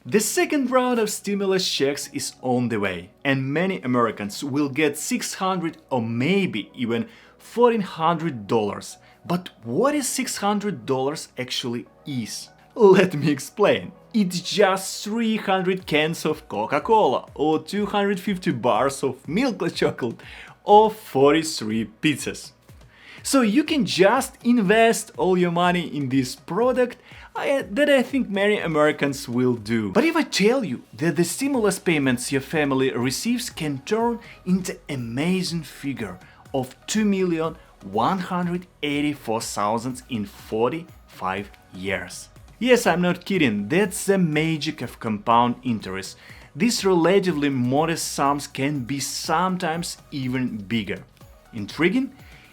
The second round of stimulus checks is on the way, and many Americans will get $600 or maybe even $1,400. But what is $600 actually is? Let me explain. It's just 300 cans of Coca-Cola, or 250 bars of milk chocolate, or 43 pizzas. So you can just invest all your money in this product that I think many Americans will do. But if I tell you that the stimulus payments your family receives can turn into amazing figure of 2,184,000 in 45 years. Yes, I'm not kidding, that's the magic of compound interest. These relatively modest sums can be sometimes even bigger. Intriguing?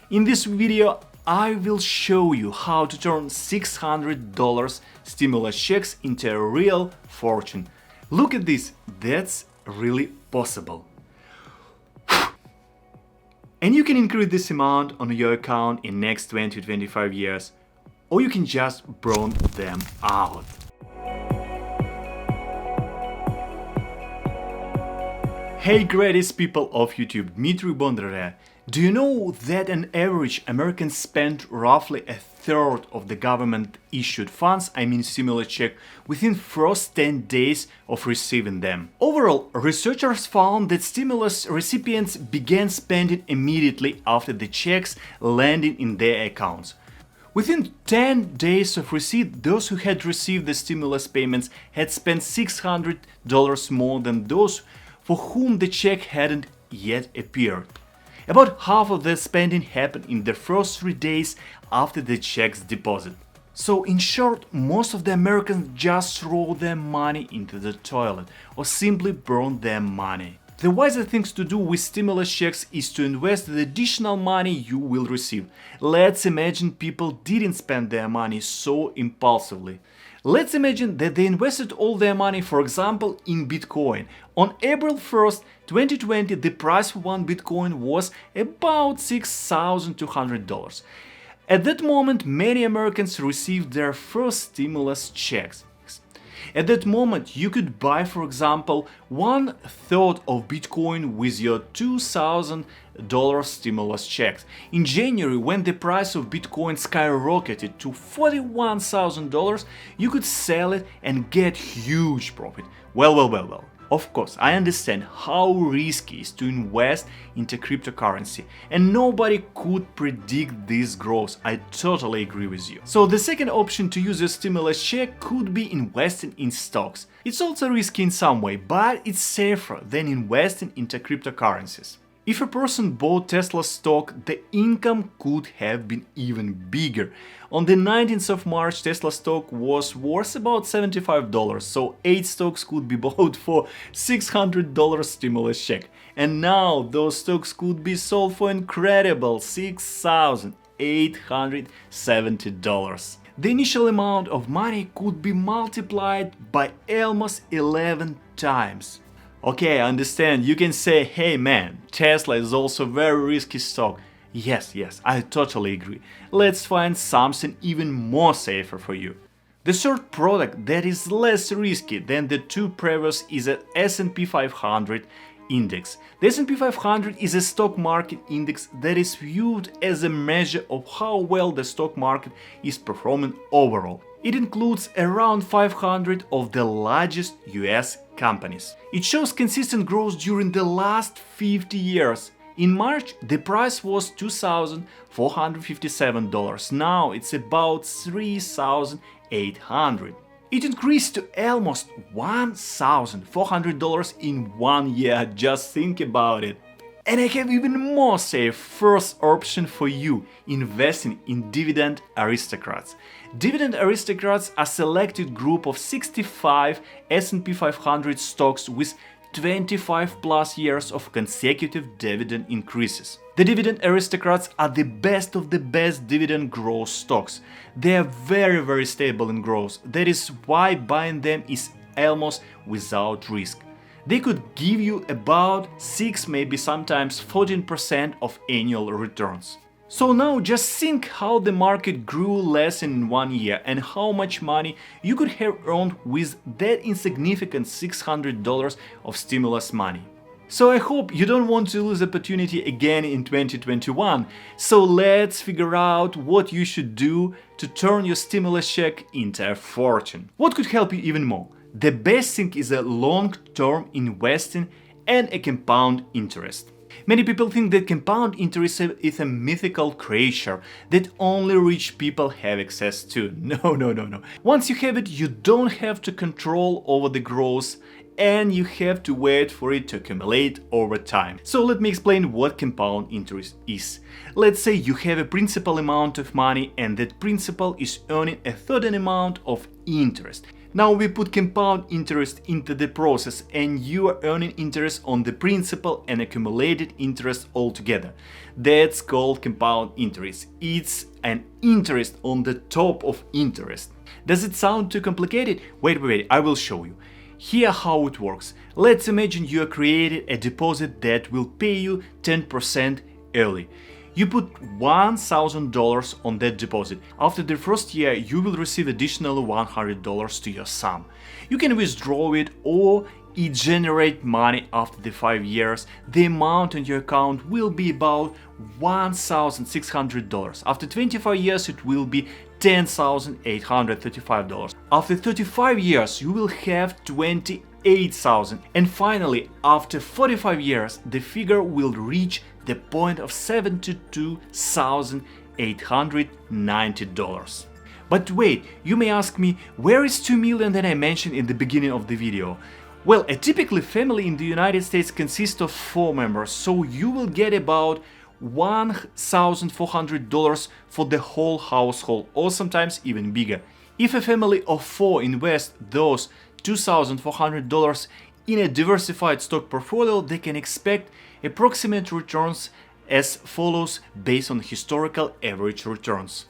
In this video, I will show you how to turn $600 stimulus checks into a real fortune. Look at this, that's really possible. And you can increase this amount on your account in next 20 to 25 years, or you can just burn them out. Hey greatest people of YouTube, Dmitry Bondar. Do you know that on average Americans spend roughly a third of the government-issued funds, I mean stimulus check, within first 10 days of receiving them? Overall, researchers found that stimulus recipients began spending immediately after the checks landed in their accounts. Within 10 days of receipt, those who had received the stimulus payments had spent $600 more than those for whom the check hadn't yet appeared. About half of the spending happened in the first 3 days after the check's deposit. So in short, most of the Americans just throw their money into the toilet or simply burn their money. The wiser things to do with stimulus checks is to invest the additional money you will receive. Let's imagine people didn't spend their money so impulsively. Let's imagine that they invested all their money, for example, in Bitcoin. On April 1st, 2020, the price of one Bitcoin was about $6,200. At that moment, many Americans received their first stimulus checks. At that moment, you could buy, for example, 1/3 of Bitcoin with your $2,000 stimulus checks. In January, when the price of Bitcoin skyrocketed to $41,000, you could sell it and get huge profit. Well. Of course, I understand how risky it is to invest into cryptocurrency, and nobody could predict this growth. I totally agree with you. So the second option to use a stimulus check could be investing in stocks. It's also risky in some way, but it's safer than investing into cryptocurrencies. If a person bought Tesla stock, the income could have been even bigger. On the 19th of March, Tesla stock was worth about $75, so 8 stocks could be bought for $600 stimulus check. And now those stocks could be sold for incredible $6,870. The initial amount of money could be multiplied by almost 11 times. Okay, I understand, you can say, hey man, Tesla is also a very risky stock. Yes, I totally agree. Let's find something even more safer for you. The third product that is less risky than the two previous is an S&P 500 index. The S&P 500 is a stock market index that is viewed as a measure of how well the stock market is performing overall. It includes around 500 of the largest US companies. It shows consistent growth during the last 50 years. In March, the price was $2,457. Now it's about $3,800. It increased to almost $1,400 in 1 year. Just think about it. And I have even more safe first option for you, investing in dividend aristocrats. Dividend aristocrats are a selected group of 65 S&P 500 stocks with 25 plus years of consecutive dividend increases. The dividend aristocrats are the best of the best dividend growth stocks. They are very stable in growth. That is why buying them is almost without risk. They could give you about 6, maybe sometimes 14% of annual returns. So now just think how the market grew less in 1 year and how much money you could have earned with that insignificant $600 of stimulus money. So I hope you don't want to lose the opportunity again in 2021. So let's figure out what you should do to turn your stimulus check into a fortune. What could help you even more? The best thing is a long-term investing and a compound interest. Many people think that compound interest is a mythical creature that only rich people have access to. No. Once you have it, you don't have to control over the growth, and you have to wait for it to accumulate over time. So let me explain what compound interest is. Let's say you have a principal amount of money and that principal is earning a certain amount of interest. Now we put compound interest into the process and you are earning interest on the principal and accumulated interest altogether. That's called compound interest. It's an interest on the top of interest. Does it sound too complicated? Wait, I will show you. Here how it works. Let's imagine you created a deposit that will pay you 10% early. You put $1,000 on that deposit. After the first year, you will receive additional $100 to your sum. You can withdraw it or it generate money after the 5 years. The amount in your account will be about $1,600. After 25 years, it will be $10,835. After 35 years, you will have $28,000. And finally, after 45 years, the figure will reach the point of $72,890. But wait, you may ask me, where is 2 million that I mentioned in the beginning of the video? Well, a typical family in the United States consists of 4 members, so you will get about $1,400 for the whole household, or sometimes even bigger. If a family of 4 invests those $2,400 in a diversified stock portfolio, they can expect approximate returns as follows based on historical average returns.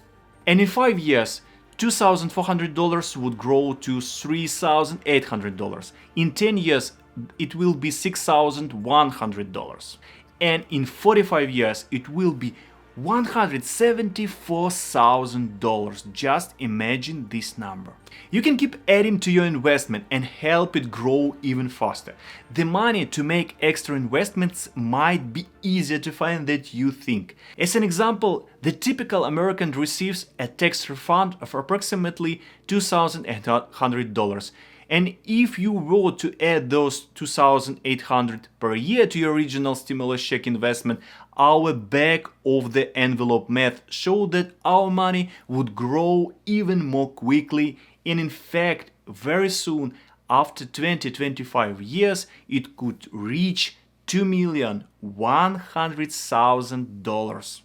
And in 5 years, $2,400 would grow to $3,800. In 10 years, it will be $6,100. And in 45 years, it will be $174,000. Just imagine this number. You can keep adding to your investment and help it grow even faster. The money to make extra investments might be easier to find than you think. As an example, the typical American receives a tax refund of approximately $2,800. And if you were to add those $2,800 per year to your original stimulus check investment, our back of the envelope math showed that our money would grow even more quickly, and in fact, very soon, after 25 years, it could reach $2,100,000.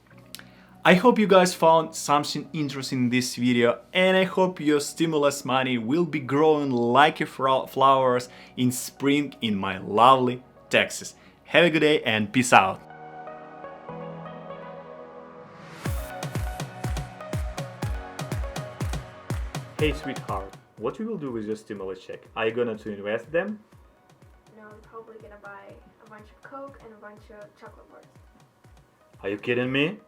I hope you guys found something interesting in this video, and I hope your stimulus money will be growing like a flowers in spring in my lovely Texas. Have a good day and peace out. Hey sweetheart, what you will do with your stimulus check? Are you gonna to invest them? No, I'm probably gonna buy a bunch of Coke and a bunch of chocolate bars. Are you kidding me?